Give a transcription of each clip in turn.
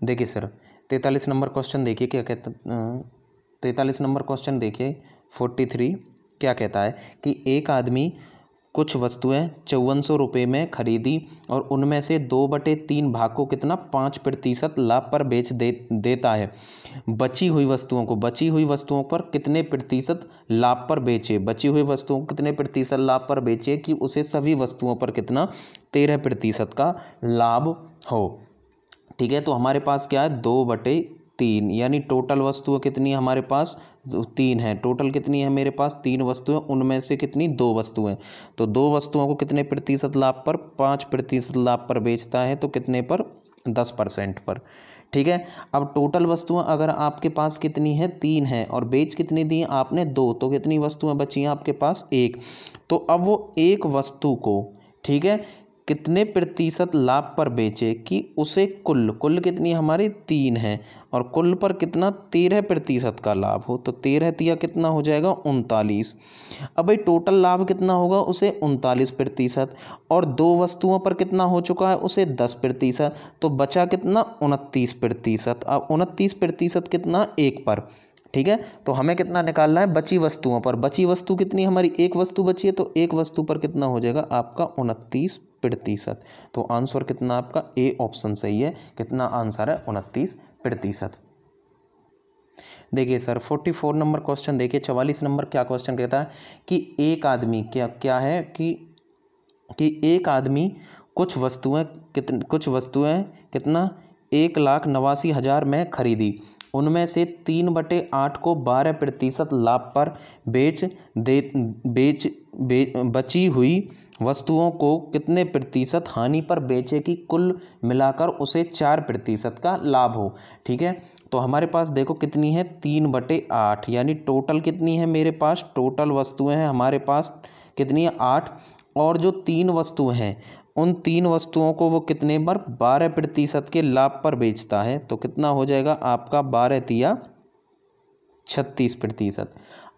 देखिए sir 43 number question देखिए क्या कहता 43 नंबर क्वेश्चन देखिए 43 क्या कहता है कि एक आदमी कुछ वस्तुएं 5400 रुपये में खरीदी और उनमें से 2/3 भाग को कितना 5% लाभ पर बेच देता है। बची हुई वस्तुओं पर कितने प्रतिशत लाभ पर बेचे, बची हुई वस्तुओं को कितने प्रतिशत लाभ पर बेचे कि उसे सभी वस्तुओं पर कितना 13% का लाभ हो। ठीक है, तो हमारे पास क्या है 2/3 यानी टोटल वस्तुएं कितनी हमारे पास 3 है। टोटल कितनी है मेरे पास 3 वस्तुएं, उनमें से कितनी 2 वस्तुएं, तो 2 वस्तुओं को कितने प्रतिशत लाभ पर 5% लाभ पर बेचता है, तो कितने पर 10% पर। ठीक है, अब टोटल वस्तुएं अगर आपके पास कितनी है 3 है और बेच कितनी दी आपने 2, तो कितनी वस्तुएं बची हैं आपके पास 1। तो अब वो एक वस्तु को ठीक है कितने प्रतिशत लाभ पर बेचे कि उसे कुल कितनी हमारी 3 है और कुल पर कितना 13% का लाभ हो, तो 13 तिया कितना हो जाएगा 39। अब भाई टोटल लाभ कितना होगा उसे 39% और 2 वस्तुओं पर कितना हो चुका है उसे 10%, तो बचा कितना 29%। अब 29% कितना 1 पर। ठीक है, तो हमें कितना निकालना है बची वस्तुओं पर। बची वस्तु कितनी हमारी एक वस्तु बची है, तो एक वस्तु पर कितना हो जाएगा आपका 29%। तो आंसर कितना आपका ए ऑप्शन सही है। कितना आंसर है 29%। देखिए सर 44 नंबर क्वेश्चन देखिए 44 नंबर क्या क्वेश्चन कहता है कि एक आदमी क्या है कि एक आदमी कुछ वस्तुएं कितना 1,89,000 में खरीदी, उनमें से 3/8 को 12% लाभ पर बची हुई वस्तुओं को कितने प्रतिशत हानि पर बेचे कि कुल मिलाकर उसे 4% का लाभ हो। ठीक है, तो हमारे पास देखो कितनी है 3/8 यानी टोटल कितनी है मेरे पास, टोटल वस्तुएं हैं हमारे पास कितनी है 8, और जो 3 वस्तुएं हैं उन 3 वस्तुओं को वो कितने पर 12% के लाभ पर बेचता है, तो कितना हो जाएगा आपका 12 तिया 36%।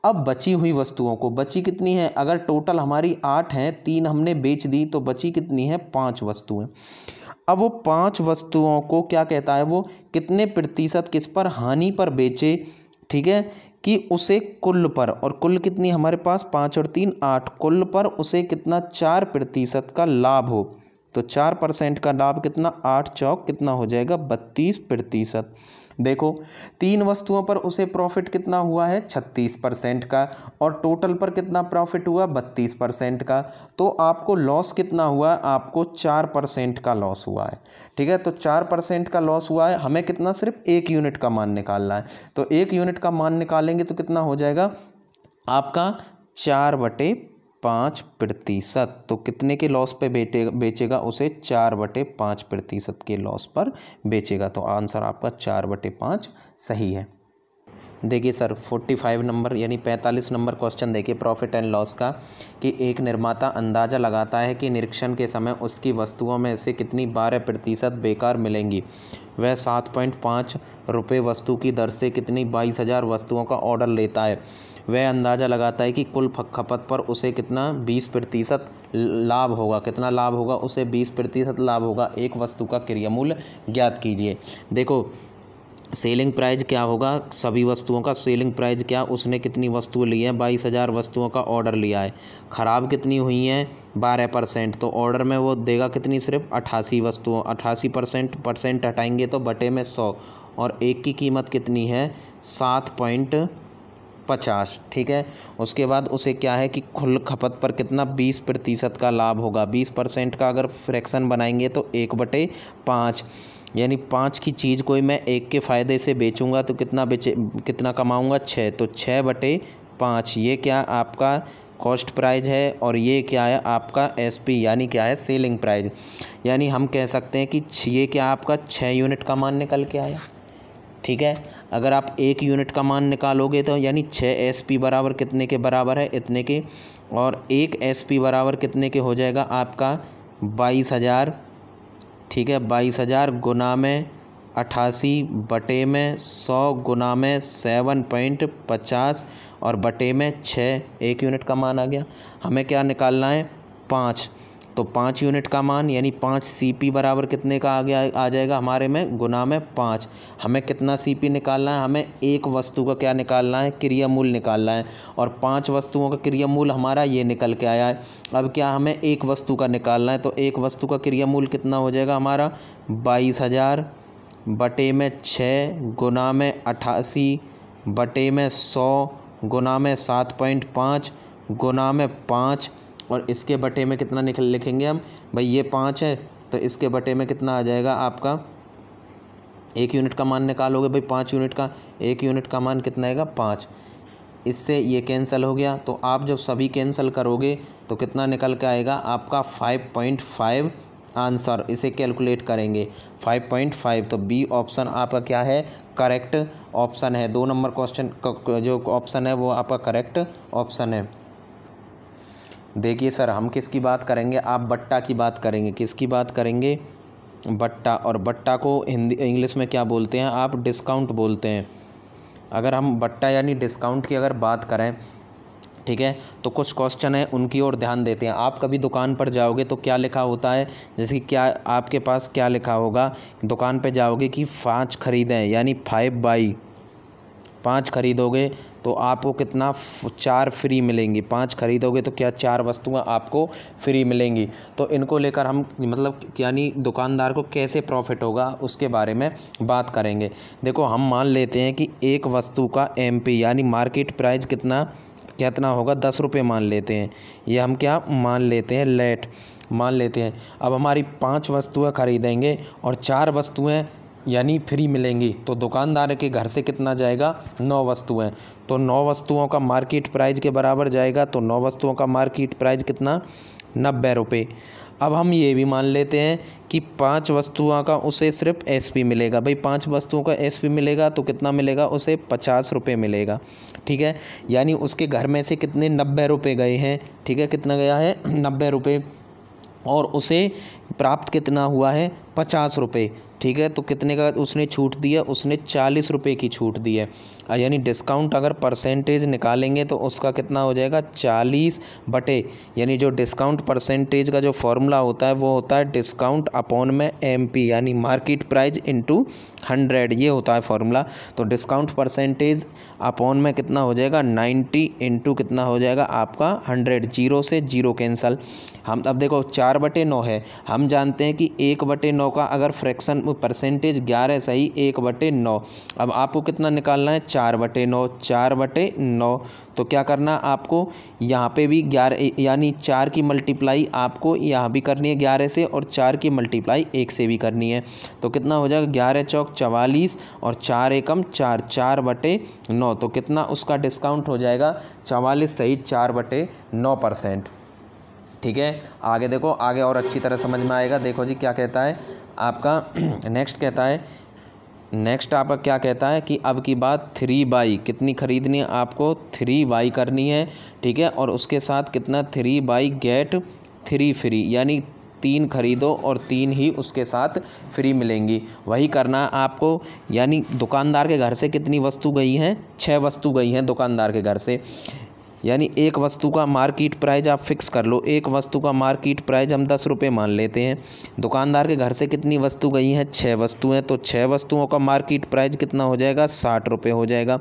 अब बची हुई वस्तुओं को बची कितनी है, अगर टोटल हमारी 8 हैं 3 हमने बेच दी तो बची कितनी है 5 वस्तुएं। अब वो 5 वस्तुओं को क्या कहता है वो कितने प्रतिशत किस पर हानि पर बेचे। ठीक है, कि उसे कुल पर, और कुल कितनी हमारे पास 5 और 3 8, कुल पर उसे कितना 4% का लाभ हो, तो 4% का लाभ कितना 8 चौक कितना हो जाएगा 32%। देखो 3 वस्तुओं पर उसे प्रॉफिट कितना हुआ है 36% का और टोटल पर कितना प्रॉफिट हुआ 32% का, तो आपको लॉस कितना हुआ, आपको 4% का लॉस हुआ है। ठीक है, तो 4% का लॉस हुआ है, हमें कितना सिर्फ 1 यूनिट का मान निकालना है, तो 1 यूनिट का मान निकालेंगे तो कितना हो जाएगा आपका 4/5%। तो कितने के लॉस पे बेचेगा उसे 4/5% के लॉस पर बेचेगा, तो आंसर आपका 4/5 सही है। देखिए सर 45 नंबर यानी 45 नंबर क्वेश्चन देखिए प्रॉफिट एंड लॉस का, कि एक निर्माता अंदाज़ा लगाता है कि निरीक्षण के समय उसकी वस्तुओं में से कितनी 12% बेकार मिलेंगी। वह 7.5 रुपये वस्तु की दर से कितनी 22,000 वस्तुओं का ऑर्डर लेता है। वह अंदाज़ा लगाता है कि कुल खपत पर उसे कितना 20% लाभ होगा, कितना लाभ होगा उसे 20% लाभ होगा। एक वस्तु का क्रय मूल्य ज्ञात कीजिए। देखो सेलिंग प्राइस क्या होगा, सभी वस्तुओं का सेलिंग प्राइस क्या, उसने कितनी वस्तुएं ली हैं 22,000 वस्तुओं का ऑर्डर लिया है, ख़राब कितनी हुई हैं 12%, तो ऑर्डर में वो देगा कितनी सिर्फ 88 वस्तुओं, 88% हटाएंगे तो बटे में 100, और एक की कीमत कितनी है 7.50। ठीक है, उसके बाद उसे क्या है कि कुल खपत पर कितना 20% का लाभ होगा। 20% का अगर फ्रैक्शन बनाएंगे तो 1/5 यानी 5 की चीज़ कोई मैं 1 के फ़ायदे से बेचूंगा तो कितना कमाऊंगा 6, तो 6/5 ये क्या आपका कॉस्ट प्राइस है और ये क्या है आपका एसपी यानी क्या है सेलिंग प्राइस। यानी हम कह सकते हैं कि ये क्या आपका 6 यूनिट का मान निकल के आया। ठीक है, अगर आप 1 यूनिट का मान निकालोगे तो यानी 6 एसपी बराबर कितने के बराबर है इतने के, और 1 एसपी बराबर कितने के हो जाएगा आपका 22,000। ठीक है, 22,000 गुना में 88 बटे में 100 गुना में 7.50 और बटे में 6, 1 यूनिट का मान आ गया। हमें क्या निकालना है 5, तो 5 यूनिट का मान यानी 5 CP बराबर कितने का आ जाएगा हमारे में, गुना में 5। हमें कितना CP निकालना है, हमें एक वस्तु का क्या निकालना है, क्रिया मूल निकालना है, और 5 वस्तुओं का क्रिया मूल हमारा ये निकल के आया है। अब क्या हमें एक वस्तु का निकालना है, तो एक वस्तु का क्रिया मूल कितना हो जाएगा हमारा 22,000 बटे में 6 गुना में 88 बटे में 100 गुना में 7.5 गुना में 5, और इसके बटे में कितना लिखेंगे हम भाई, ये 5 है तो इसके बटे में कितना आ जाएगा आपका, 1 यूनिट का मान निकालोगे भाई, 5 यूनिट का 1 यूनिट का मान कितना आएगा 5। इससे ये कैंसिल हो गया, तो आप जब सभी कैंसिल करोगे तो कितना निकल के आएगा आपका 5.5 आंसर। इसे कैलकुलेट करेंगे 5.5, तो बी ऑप्शन आपका क्या है, करेक्ट ऑप्शन है। 2 नंबर क्वेश्चन का जो ऑप्शन है वो आपका करेक्ट ऑप्शन है। देखिए सर, हम किसकी बात करेंगे, आप बट्टा की बात करेंगे। किसकी बात करेंगे, बट्टा। और बट्टा को हिंदी इंग्लिश में क्या बोलते हैं आप, डिस्काउंट बोलते हैं। अगर हम बट्टा यानी डिस्काउंट की अगर बात करें, ठीक है, तो कुछ क्वेश्चन है उनकी ओर ध्यान देते हैं। आप कभी दुकान पर जाओगे तो क्या लिखा होता है, जैसे कि क्या आपके पास क्या लिखा होगा, दुकान पे जाओगे कि 5 खरीदें यानी 5 बाई 5 खरीदोगे तो आपको कितना 4 फ्री मिलेंगी। 5 खरीदोगे तो क्या 4 वस्तुएं आपको फ्री मिलेंगी। तो इनको लेकर हम मतलब यानी दुकानदार को कैसे प्रॉफिट होगा उसके बारे में बात करेंगे। देखो, हम मान लेते हैं कि एक वस्तु का MP यानी मार्केट प्राइस कितना होगा, 10 रुपये मान लेते हैं। ये हम क्या मान लेते हैं, लेट मान लेते हैं। अब हमारी 5 वस्तुएं खरीदेंगे और 4 वस्तुएं यानी फ्री मिलेंगी, तो दुकानदार के घर से कितना जाएगा, 9 वस्तुएं। तो 9 वस्तुओं का मार्केट प्राइस के बराबर जाएगा, तो 9 वस्तुओं का मार्केट प्राइस कितना, 90 रुपये। अब हम ये भी मान लेते हैं कि 5 वस्तुओं का उसे सिर्फ SP मिलेगा। भाई 5 वस्तुओं का SP मिलेगा तो कितना मिलेगा उसे, 50 रुपये मिलेगा। ठीक है, यानी उसके घर में से कितने 90 रुपये गए हैं। ठीक है, कितना गया है 90 रुपये, और उसे प्राप्त कितना हुआ है 50 रुपये। ठीक है, तो कितने का उसने छूट दिया, उसने 40 रुपये की छूट दी है। यानी डिस्काउंट अगर परसेंटेज निकालेंगे तो उसका कितना हो जाएगा 40 बटे, यानी जो डिस्काउंट परसेंटेज का जो फॉर्मूला होता है वो होता है डिस्काउंट अपॉन में MP यानी मार्केट प्राइस इंटू 100, ये होता है फॉर्मूला। तो डिस्काउंट परसेंटेज अपॉन में कितना हो जाएगा 90 इंटू कितना हो जाएगा आपका 100, 0 से 0 कैंसल। हम अब देखो 4/9 है, हम जानते हैं कि 1/9 का अगर फ्रैक्शन परसेंटेज 11 सही, 1/9। अब आपको कितना निकालना है 4/9, 4/9। तो क्या करना आपको, यहाँ पे भी 11 यानी 4 की मल्टीप्लाई आपको यहाँ भी करनी है 11 से, और 4 की मल्टीप्लाई 1 से भी करनी है। तो कितना हो जाएगा 11 चौक 44 और 4 एकम 4, 4/9। तो कितना उसका डिस्काउंट हो जाएगा 44 सही 4/9%। ठीक है, आगे देखो, आगे और अच्छी तरह समझ में आएगा। देखो जी क्या कहता है आपका नेक्स्ट कहता है, नेक्स्ट आपका क्या कहता है कि अब की बात 3 बाई कितनी खरीदनी है आपको, 3 बाई करनी है। ठीक है, और उसके साथ कितना 3 बाई गेट 3 फ्री, यानी 3 खरीदो और 3 ही उसके साथ फ्री मिलेंगी। वही करना है आपको, यानी दुकानदार के घर से कितनी वस्तु गई हैं, 6 वस्तु गई हैं दुकानदार के घर से। यानी एक वस्तु का मार्केट प्राइस आप फिक्स कर लो, एक वस्तु का मार्केट प्राइस हम 10 रुपये मान लेते हैं। दुकानदार के घर से कितनी वस्तु गई हैं, 6 वस्तुएं, तो 6 वस्तुओं का मार्केट प्राइस कितना हो जाएगा 60 रुपये हो जाएगा।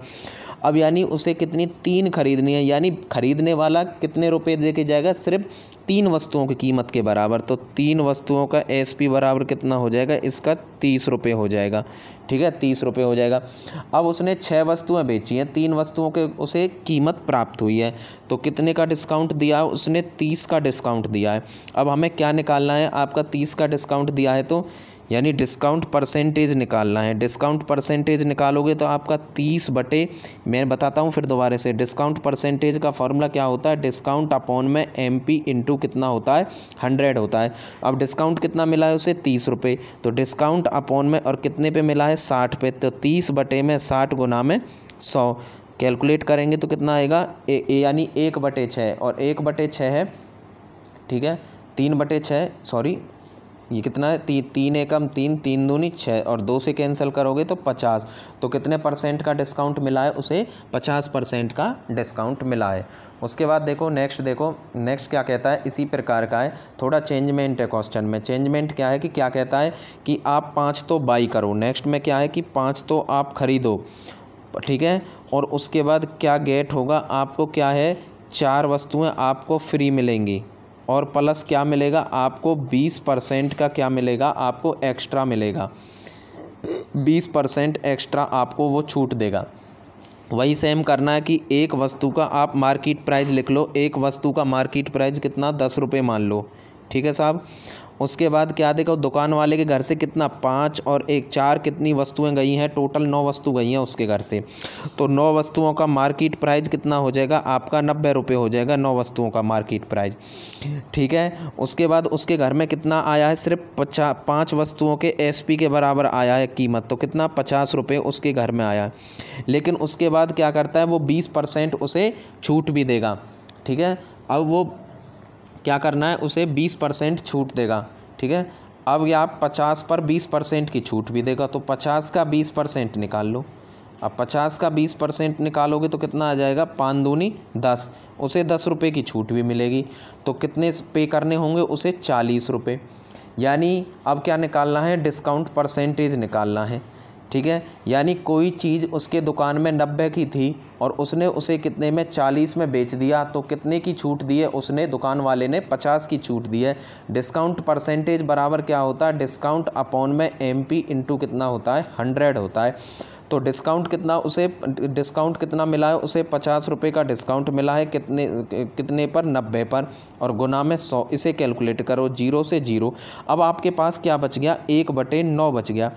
अब यानी उसे कितनी 3 खरीदनी है, यानी खरीदने वाला कितने रुपए दे के जाएगा, सिर्फ 3 वस्तुओं की कीमत के बराबर। तो 3 वस्तुओं का SP बराबर कितना हो जाएगा, इसका 30 रुपये हो जाएगा। ठीक है, 30 रुपये हो जाएगा। अब उसने 6 वस्तुएं बेची हैं, 3 वस्तुओं के उसे कीमत प्राप्त हुई है, तो कितने का डिस्काउंट दिया है उसने, 30 का डिस्काउंट दिया है। अब हमें क्या निकालना है, आपका 30 का डिस्काउंट दिया है तो यानी डिस्काउंट परसेंटेज निकालना है। डिस्काउंट परसेंटेज निकालोगे तो आपका 30 बटे, मैं बताता हूँ फिर दोबारा से, डिस्काउंट परसेंटेज का फॉर्मूला क्या होता है, डिस्काउंट अपॉन में MP इंटू कितना होता है 100 होता है। अब डिस्काउंट कितना मिला है उसे 30 रुपये, तो डिस्काउंट अपॉन में और कितने पे मिला है 60 पे, तो 30 बटे में 60 गुना में 100 कैलकुलेट करेंगे तो कितना आएगा यानी 1/6, और 1/6 है। ठीक है, 3/6 सॉरी ये कितना है, तीन एकम तीन, तीन दूनी 6 और 2 से कैंसिल करोगे तो 50। तो कितने परसेंट का डिस्काउंट मिला है उसे? 50% का डिस्काउंट मिला है। उसके बाद देखो नेक्स्ट, देखो नेक्स्ट क्या कहता है, इसी प्रकार का है, थोड़ा चेंजमेंट है क्वेश्चन में। चेंजमेंट क्या है कि क्या कहता है कि आप 5 तो बाई करो, नेक्स्ट में क्या है कि 5 तो आप खरीदो, ठीक है। और उसके बाद क्या गेट होगा आपको, क्या है 4 वस्तुएं आपको फ्री मिलेंगी और प्लस क्या मिलेगा आपको 20% का क्या मिलेगा आपको एक्स्ट्रा मिलेगा, 20% एक्स्ट्रा आपको वो छूट देगा। वही सेम करना है कि एक वस्तु का आप मार्केट प्राइस लिख लो, एक वस्तु का मार्केट प्राइस कितना 10 रुपये मान लो, ठीक है साहब। उसके बाद क्या देखो दुकान वाले के घर से कितना 5 और 1 4 कितनी वस्तुएं गई हैं, टोटल 9 वस्तु गई हैं उसके घर से। तो 9 वस्तुओं का मार्केट प्राइस कितना हो जाएगा आपका 90 रुपये हो जाएगा 9 वस्तुओं का मार्केट प्राइस, ठीक है। उसके बाद उसके घर में कितना आया है, सिर्फ 5 वस्तुओं के एसपी के बराबर आया है कीमत, तो कितना 50 रुपये उसके घर में आया। लेकिन उसके बाद क्या करता है वो 20% उसे छूट भी देगा, ठीक है। अब वो क्या करना है उसे 20% छूट देगा, ठीक है। अब ये आप 50 पर 20% की छूट भी देगा, तो 50 का 20% निकाल लो। अब 50 का 20% निकालोगे तो कितना आ जाएगा, 5 दूनी 10, उसे 10 रुपये की छूट भी मिलेगी। तो कितने पे करने होंगे उसे 40 रुपये। यानी अब क्या निकालना है, डिस्काउंट परसेंटेज निकालना है, ठीक है। यानी कोई चीज़ उसके दुकान में 90 की थी और उसने उसे कितने में 40 में बेच दिया, तो कितने की छूट दी है उसने, दुकान वाले ने 50 की छूट दी है। डिस्काउंट परसेंटेज बराबर क्या होता है, डिस्काउंट अपॉन में MP इंटू कितना होता है 100 होता है। तो डिस्काउंट कितना उसे, डिस्काउंट कितना मिला है उसे 50 रुपये का डिस्काउंट मिला है, कितने पर 90 पर, और गुना में 100। इसे कैलकुलेट करो 0 से 0। अब आपके पास क्या बच गया, 1/9 बच गया।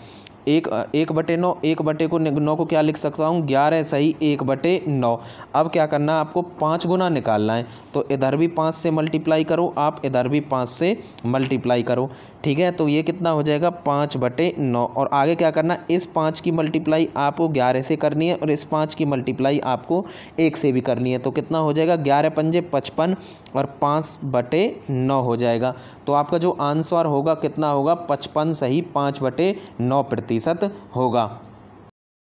1/9, 1 को 9 को क्या लिख सकता हूँ 11 सही 1/9। अब क्या करना है आपको 5 गुना निकालना है, तो इधर भी 5 से मल्टीप्लाई करो आप, इधर भी 5 से मल्टीप्लाई करो, ठीक है। तो ये कितना हो जाएगा 5/9। और आगे क्या करना, इस 5 की मल्टीप्लाई आपको 11 से करनी है और इस 5 की मल्टीप्लाई आपको 1 से भी करनी है। तो कितना हो जाएगा 11 पंजे 55 और 5/9 हो जाएगा। तो आपका जो आंसर होगा कितना होगा 55 सही 5/9% होगा।